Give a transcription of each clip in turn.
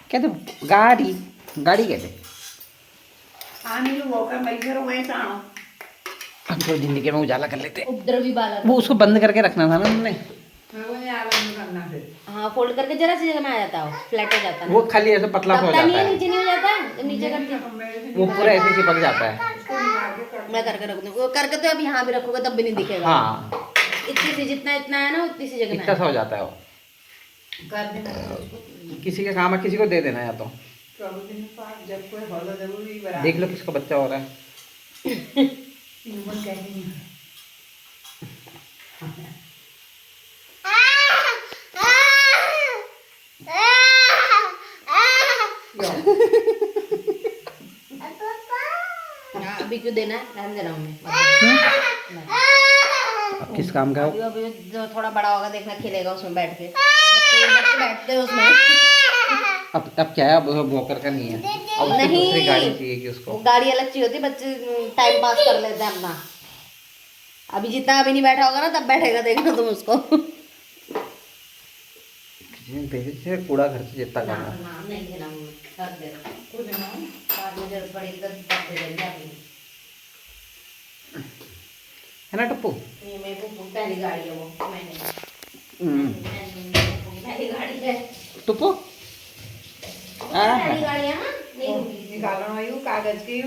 कहते गाड़ी, गाड़ी कहते हम तो जिंदगी में उजाला कर लेते। उपद्रवी बालक। वो उसको बंद करके रखना था ना हमने। हाँ फोल्ड करके जरा सी जगह में आ जाता हो, फ्लैट हो जाता है। वो खाली ऐसा पतला सा हो दबता जाता नहीं है, है, नीचे नहीं हो जाता है जब नीचे करते हैं। वो पूरा ऐसे चिपक जाता है। मैं करके रख दूँ, वो करके तो अब यहाँ भी रखोगे तब भी नहीं दिखेगा। हाँ इतनी सी जितना इतना है ना उतनी सी जगह में इतना सा हो जाता है वो। कर देना। किसी के काम है किसी को दे देना, या तो देख लो किसका बच्चा हो रहा है। अभी क्यों देना है, रहने दे रहा हूँ मैं। अब किस काम का हो? अभी जो थोड़ा बड़ा होगा देखना, खेलेगा उसमें बैठ के, बच्चे बैठते हैं उसमें। अब क्या है, अब वॉकर का नहीं है, अब उसको नहीं, दूसरी गाड़ी चाहिए कि उसको। गाड़ी अलग चाहिए होती है, बच्चे टाइम पास कर लेते हैं अपना। अभी जितना अभी नहीं बैठा होगा ना तब बैठेगा, देखना तुम उसको। कूड़ा घर से जितना काम है। नहीं देना, कर दे बाद में जरूरत पड़ेगी तो दे देंगे अभी। है ना टप्पू? ये मेरी पुप्पू की पहली गाड़ी है, वो मैंने पहली गाड़ी है टप्पू पहली गाड़ी है ना, नहीं कागज की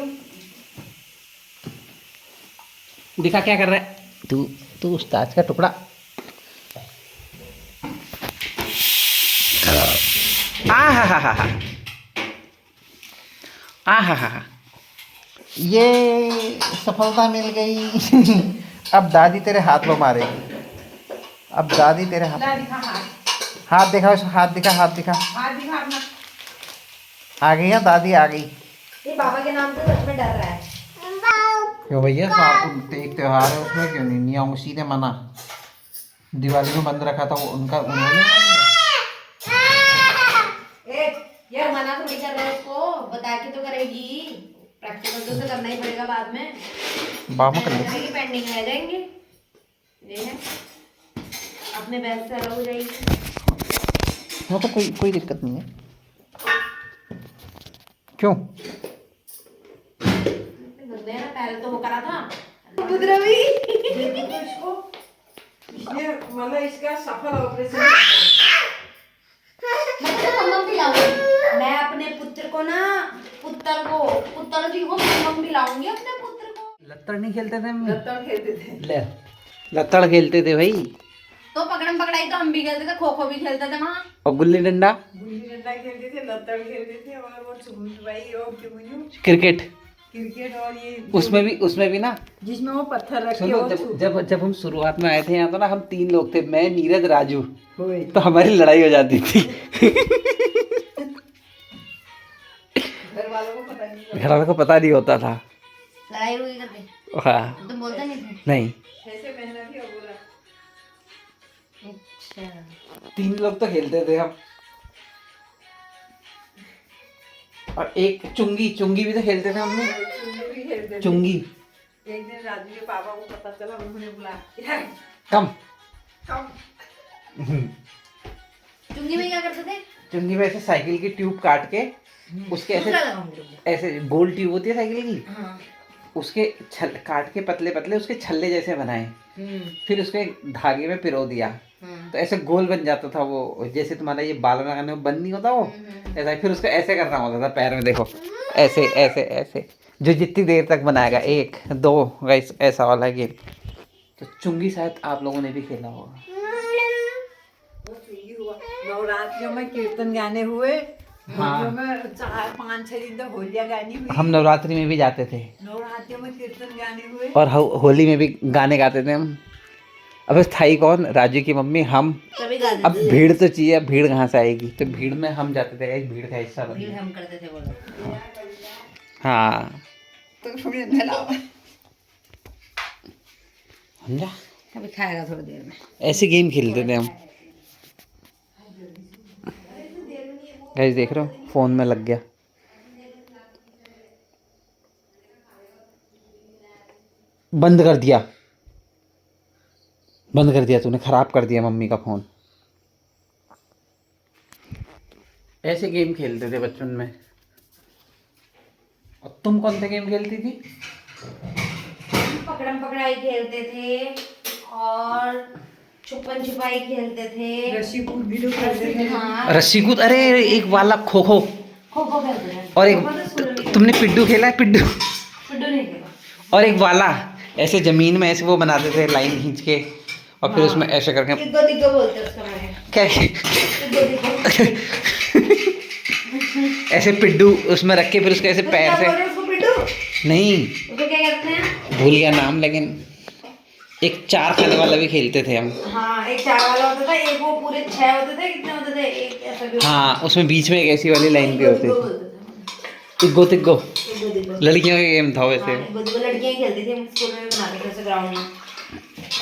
दिखा क्या कर रहा है तू? तू उस्ताद का टुकड़ा। आ हा हा हा आ हा हा, ये सफलता मिल गई। अब दादी तेरे हाथ में मारेगी, अब दादी तेरे हाथ। हाथ दिखा, हाथ दिखा, हाथ दिखा, आ गई है दादी, आ गई। ये बाबा के नाम से सच में डर रहा है। क्यों भैया, एक त्योहार है उसमें क्यों नहीं आऊँगा? सीधे मना। दिवाली में बंद रखा था वो उनका, उन्होंने यार मना थोड़ी कर रहा है उसको, बता के तो करेगी। प्रैक्टिकल तो उसे करना ही पड़ेगा बाद में, बाबा कर ले। पेंडिंग रह जाएंगे। ये है अपने बैग से अलग हो जाएगी। वो तो कोई दिक्कत नहीं है। क्यों? पहले तो वो करा था उपद्रवी। इसने मतलब इसका सफल ऑपरेशन। मैं अपने पुत्र को ना, पुत्र जी को मम्म पिलाऊंगी अपने पुत्र को। लत्तड़ नहीं खेलते थे हम? लत्तड़ खेलते थे। ले, लत्तड़ खेलते थे भाई। तो पकड़म पकड़ाई तो हम भी खेलते थे, खो खो भी खेलते थे वहाँ। और गुल्ली डंडा, खेलते थे, लत्तड़ खेलते थे, और वो छुपाई और क्रिकेट और ये उसमें भी ना, जिसमें वो पत्थर रखे। सुनो, जब हम शुरुआत में आए थे यहाँ तो ना, हम 3 लोग थे, मैं, नीरज, राजू। तो हमारी लड़ाई हो जाती थी। घर वालों को पता नहीं, घर वालों को पता नहीं होता था। लड़ाई हुई करते, हाँ तुम बोलते नहीं थे? नहीं, ऐसे पहना भी और बोला। अच्छा 3 लोग तो खेलते थे हम। और एक चुंगी भी तो खेलते थे हमने। भी खेलते थे। चुंगी एक दिन राजू के पापा को पता चला, उन्होंने बुलाया कम। कम। चुंगी में क्या करते थे? चुंगी में ऐसे साइकिल की ट्यूब काट के उसके दूसरा लगाऊंगी तुमको। ऐसे गोल ट्यूब होती है साइकिल की, हाँ। उसके काट के पतले पतले उसके छल्ले जैसे बनाए, फिर उसको एक धागे में पिरो दिया, तो ऐसे गोल बन जाता था वो, जैसे तुम्हारा ये बाल लगाने में बंद नहीं होता वो, ऐसा ही। फिर उसको ऐसे करना होता था पैर में, देखो ऐसे ऐसे ऐसे, जो जितनी देर तक बनाएगा, 1 2 गाइस, ऐसा वाला गेम। तो चुंगी शायद आप लोगों ने भी खेला होगा। नवरात्रियों में कीर्तन गाने हुए। हाँ। होलियों में 4-5-6 दिन तक होलियां गानी हुई। हम नवरात्रि में भी जाते थे, नवरात्रियों में कीर्तन गाने हुए। और होली में भी गाने गाते थे हम। अब स्थाई कौन? राजू की मम्मी, हम। सभी गाते अब भीड़ तो चाहिए, अब भीड़ कहाँ से आएगी? तो भीड़ में हम जाते थे, एक भीड़ का हिस्सा बन भीड़ गया। हम करते थे बोलो। हाँ तो थोड़ी अंदर आओ। समझा? अभी खाएगा थोड़ी देर में। ऐसे गेम खेलते थे हम। गाइस देख रहे हो, फोन में लग गया। बंद कर दिया, बंद कर दिया तूने, खराब कर दिया मम्मी का फोन। ऐसे गेम खेलते थे बचपन में। और तुम कौन सा गेम खेलती थी? पकड़म पकड़ाई खेलते थे और छुपन छुपाई खेलते थे। रस्सी कूद भी लोग खेलते थे। हाँ, रस्सी कूद, अरे एक वाला खो खो, खो खो खेलते थे। और खो खो तो स्कूल में एक तुमने पिड्डू खेला है? पिड्डू। पिड्डू नहीं खेला। और एक वाला ऐसे जमीन में ऐसे वो बनाते थे लाइन खींच के, और फिर हाँ। उसमें ऐसे करके दिग्गो दिग्गो बोलते हैं उसका मैंने। क्या दिग्गो दिग्गो। ऐसे पिड्डू उसमें रख के फिर उसके ऐसे तो पैर क्या से। बोल रहे हो उसको पिड्डू? नहीं, उसको क्या कहते हैं? भूल गया नाम, लेकिन एक 4 खाने वाला भी खेलते थे हम। हाँ, एक 4 वाला होता था, एक वो पूरे 6 होते थे। कितने होते थे? एक ऐसा भी होता हाँ, उसमें बीच में एक ऐसी वाली लाइन भी दिग्गो होती दिग्गो थी। बोलते थे। तिग्गो तिग्गो दिग्गो दिग्गो। लड़कियों का गेम था हाँ, वैसे। दिग्गो दिग्गो लड़कियां खेलती थी। हम स्कूल में भी बनाते थे ऐसे ग्राउंड में,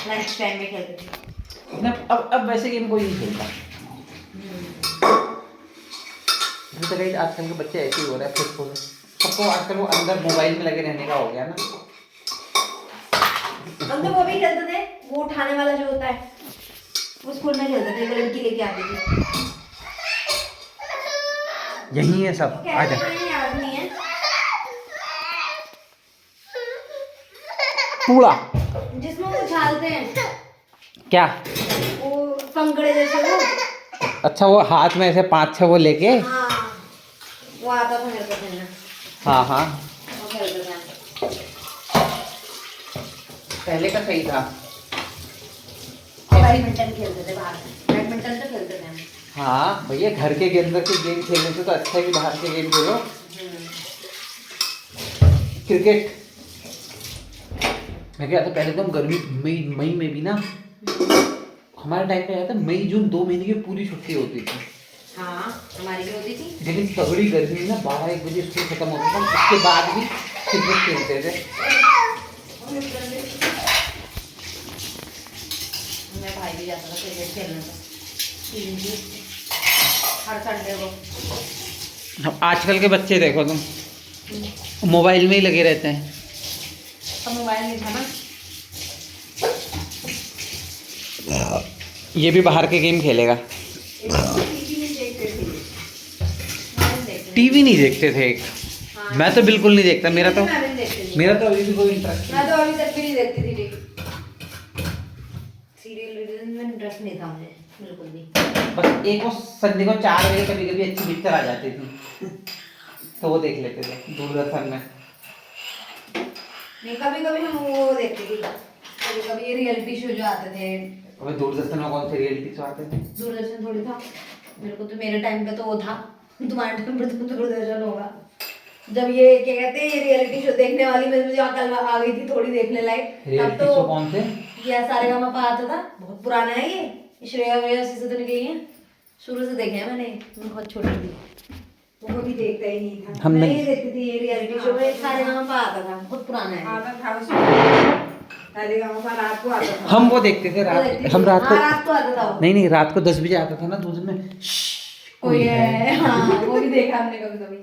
लंच टाइम में खेलते थे। ना अब वैसे गेम कोई नहीं खेलता। अभी तो कहीं आजकल के बच्चे ऐसे ही हो रहे हैं, फिर सबको आजकल वो अंदर मोबाइल में लगे रहने का हो गया ना। हम तो वो भी खेलते थे, वो उठाने वाला जो होता है, वो स्कूल में खेलते थे। वो लड़की लेके आती थी। यही है सब। आ जा। मुझे याद नहीं है। पूरा जिसमें वो उछालते हैं, क्या? वो कंकड़े जैसे वो। अच्छा, वो हाथ में ऐसे 5-6 वो लेके। हाँ, वो आता था मेरे को खेलना। हाँ हाँ, वो खेलते थे। पहले का सही था। बैडमिंटन खेलते थे बाहर। बैडमिंटन तो खेलते थे हम। हाँ भैया, घर के अंदर के गेम खेलने से तो अच्छा है कि बाहर के गेम खेलो। क्रिकेट मैं क्या था पहले, तो हम गर्मी मई में भी ना, हमारे टाइम पे आया था मई जून 2 महीने की पूरी छुट्टी होती थी। हाँ, हमारी भी होती थी। लेकिन तगड़ी गर्मी में ना 12-1 बजे स्कूल खत्म होता था, उसके बाद भी क्रिकेट खेलते थे। मेरा भाई भी जाता था क्रिकेट खेलने को, हर संडे को। अब आजकल के बच्चे देखो तुम, मोबाइल में ही लगे रहते हैं। अब मोबाइल नहीं था ना। ये भी बाहर के गेम खेलेगा। टीवी नहीं देखते थे। हाँ। मैं तो बिल्कुल नहीं देखता। मेरा तो मैं भी नहीं देखती थी। मेरा तो अभी भी कोई इंटरेस्ट मैं तो अभी तक भी नहीं देखती थी टीवी। सीरियल में इंटरेस्ट नहीं था मुझे बिल्कुल भी। बस एक वो संडे को 4 बजे कभी कभी अच्छी पिक्चर आ जाती थी, तो वो देख लेते थे दूरदर्शन में। नहीं, कभी कभी हम वो देखते थे। कभी कभी रियलिटी शो जो आते थे। अबे दूरदर्शन में कौन से रियलिटी शो आते थे? दूरदर्शन थोड़ी था। मेरे को तो, मेरे टाइम पे तो वो था। तुम्हारे टाइम पे तो दूरदर्शन होगा। जब ये क्या कहते हैं, ये रियलिटी शो देखने वाली में मुझे अकल आ गई थी थोड़ी देखने लायक। तब रियलिटी शो तो कौन से? ये सारेगामापा आता था। बहुत पुराना है ये। श्रेया वैया से तो नहीं गई है। शुरू से देखे हैं मैंने। मैं बहुत छोटी थी। वो कभी देखता ही नहीं था। हमने नहीं देखती थी ये रियलिटी शो में। सारेगामापा आता था। बहुत पुराना है। आता था उसमें। पहले गाँव का रात को आता था। हम वो देखते थे वो देखती रात। थी। हम रात को हाँ, रात को आता था वो। नहीं रात को 10 बजे आता था ना, तो उसमें कोई है। हाँ, वो भी देखा हमने कभी कभी।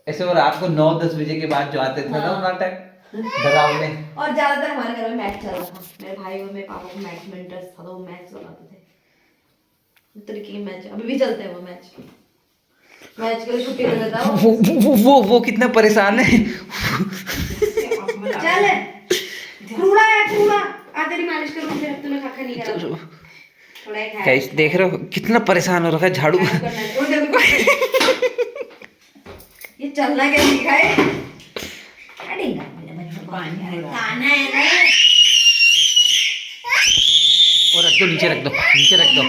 ऐसे वो रात को 9-10 बजे के बाद जो आते थे ना हाँ। नाटक डरावने। और ज्यादातर हमारे घर में मैच चल रहा था। मेरे भाई और मेरे पापा को मैच में इंटरेस्ट था, तो वो मैच लगाते थे। इस तरीके के मैच अभी भी चलते हैं। वो मैच के लिए छुट्टी ले लेता है वो। वो कितना परेशान है। चल क्रूड़ा है, क्रूड़ा। आ तेरी मालिश करूं फिर। तूने खा नहीं करा थोड़ा ही खाया। गाइस देख रहे हो कितना परेशान हो रखा है झाड़ू। वो देखो। ये चलना क्या सीखा है? अड़ेगा मेरे बच्चों को। खाना है ना। और रख दो नीचे, रख दो नीचे, रख दो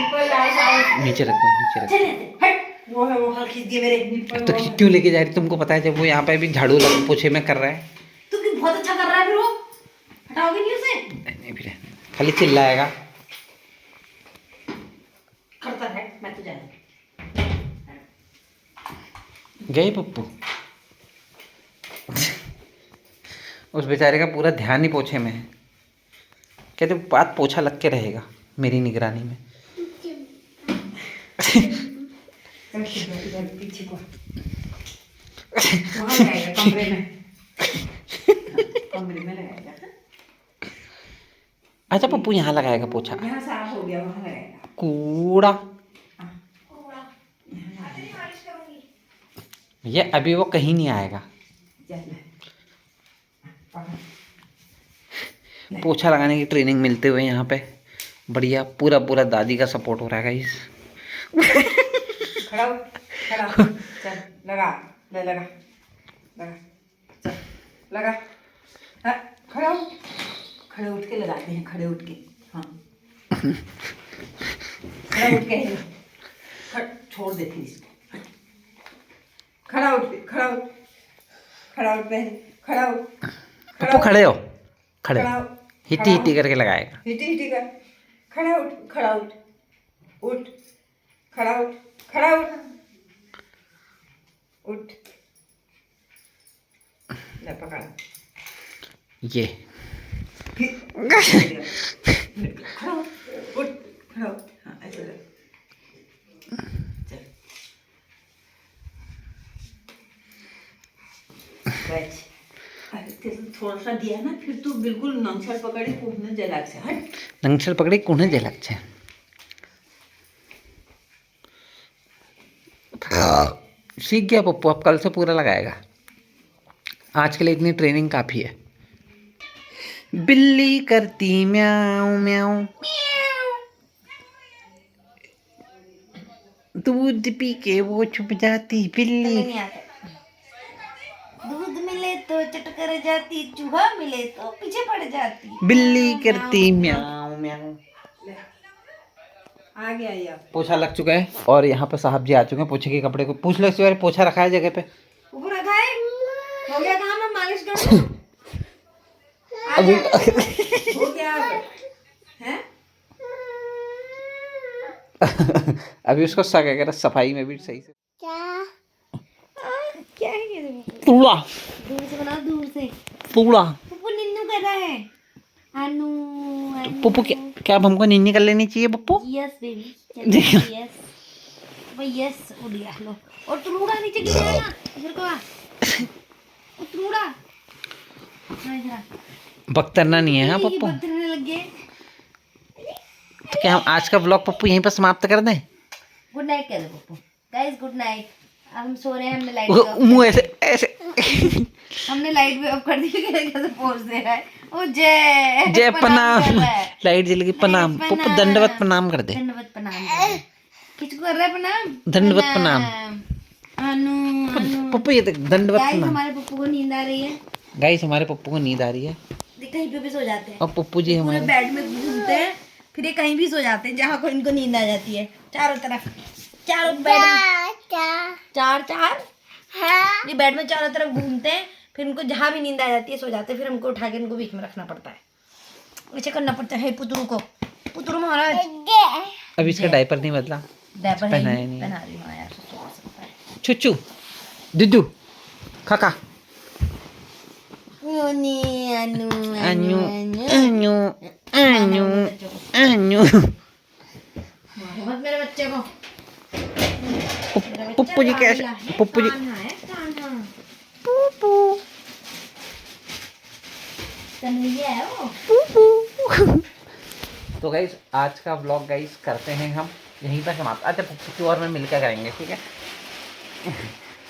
नीचे, रख दो नीचे, रख चल हट। वो है वो। हाथ खींच दिए मेरे। दो। तो क्यों लेके जा रही? तुमको पता है जब वो यहाँ पे भी झाड़ू पोछे में कर रहा है। तू कि बहुत अच्छा कर रहा है फिर वो। हटाओगे नहीं उसे? नहीं फिर खाली चिल्लाएगा। करता है। मैं तो जाने गए पप्पू। उस बेचारे का पूरा ध्यान ही पोछे में है। कहते बात पोछा लग के रहेगा मेरी निगरानी में। पीछे को वहाँ लगाएगा कमरे में। कमरे में लगाएगा। अच्छा पप्पू यहाँ लगाएगा पोछा। यहाँ साफ हो गया, वहाँ लगाएगा। कूड़ा। ये अभी वो कहीं नहीं आएगा। पोछा लगाने की ट्रेनिंग मिलते हुए यहाँ पे बढ़िया पूरा पूरा दादी का सपोर्ट हो रहा है गाइस। खड़ा हो, खड़ा हो, चल लगा, ले लगा, लगा, चल लगा, हाँ, खड़ा हो, खड़े उठ के लगाते हैं, खड़े उठ के, हाँ, खड़ा उठ के, छोड़ दे फिर इसको, खड़ा उठ, खड़ा उठ, खड़ा उठ पहले, खड़ा उठ, पप्पू खड़े हो, खड़े खड़ा हो, हो, हिट्टी हिट्टी करके लगाएगा। हिटी हिटी कर, खड़ा उठ, खड़ा उठ, उठ, खड़ा उठ, खड़ा उठ, उठ, ले पकड़, ये खड़ा हो, उठ, खड़ा हो, हाँ ऐसे ले, चल, बैठ, अरे तेरे थोड़ा सा दिया ना, फिर तू बिल्कुल नंगछड़ पकड़े कूदने जलाक से हट। नंगछड़ पकड़ी कुने जलक छे। सीख गया पप्पू, अब कल से पूरा लगाएगा। आज के लिए इतनी ट्रेनिंग काफी है। बिल्ली करती म्याऊं म्याऊं, दूध पी के वो छुप जाती बिल्ली। नहीं आता। दूध मिले तो चट कर जाती, चूहा मिले तो पीछे पड़ जाती। बिल्ली करती म्याऊं म्याऊं। आ गया ये, पोछा लग चुका है और यहाँ पे साहब जी आ चुके हैं। पोछे के कपड़े को पूछ लो इस बार, पोछा रखा है जगह पे। ऊपर रखा है, हो गया काम, मैं मालिश कर दूं? अभी हो गया है, अभी उसको शक है, कह रहा सफाई में भी सही से। क्या है ये देखो? तूड़ा दूर से बनाओ, दूर से। तूड़ा पप्पू निन्नू कर रहा है। अनु, पप्पू क्या अब हमको निन्नी कर लेनी चाहिए पप्पू? यस बेबी, यस भाई, यस उड़ गया। लो, और तुरूड़ा नीचे गिर गया ना, इधर को आ, और तुरूड़ा हाँ, इधर आ। बकतरना नहीं है हाँ ये पप्पू। बकरने लग गए। तो क्या हम आज का ब्लॉग पप्पू यहीं पर समाप्त कर दें? गुड नाइट कह दो पप्पू। गाइस गुड नाइट, अब हम सो रहे हैं। हमने लाइट भी मुंह ऐसे ऐसे हमने लाइट भी ऑफ कर दी। कैसे पोज दे रहा है ओ, जय जय कर प्रणाम। रहा है। लाइट जल गई, प्रणाम पप्पू, दंडवत प्रणाम कर दे। दंडवत प्रणाम कर दे। किसको कर रहा है प्रणाम? दंडवत प्रणाम। अनु, अनु। पप्पू ये देख, दंडवत गाइस प्रणाम। हमारे पप्पू को नींद आ रही है। गाइस हमारे पप्पू को नींद आ रही है देख, कहीं पे भी सो जाते हैं और पप्पू जी पूरे हमारे बेड में घूमते हैं, फिर ये कहीं भी सो जाते हैं जहाँ को इनको नींद आ जाती है। चारों तरफ, चारों बेड में चार चार ये बेड में चारों तरफ घूमते हैं, फिर उनको जहाँ भी नींद आ जाती है सो जाते हैं। फिर हमको उठा के इनको बीच में रखना पड़ता है, ऐसे करना पड़ता है पुतरू को। पुतरू महाराज, अभी इसका डायपर नहीं बदला, डायपर है पहनाया नहीं, नहीं। पहना रही हूँ यार, सो सकता है। चुच्चू दुदू काका अनु, अनु, अन्यू अनु, अन्यू अन्यू अन्यू। मारो मत मेरे बच्चे को। पप्पू जी कैसे, पप्पू जी पुप्पू कन्हैया है वो। तो गाइस आज का व्लॉग गाइस करते हैं हम यहीं तक समाप्त। अच्छा पप्पू की और मैं मिलकर करेंगे, ठीक है।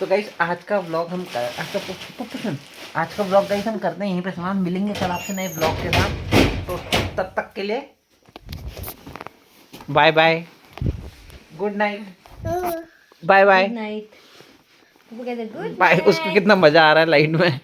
तो गाइस आज का व्लॉग हम आज का व्लॉग गाइस हम करते हैं यहीं पे समाप्त। मिलेंगे कल आपसे नए व्लॉग के साथ, तो तब तक के लिए bye bye, good night, bye bye good night. वो कहते गुड बाय। उसको कितना मजा आ रहा है लाइट में।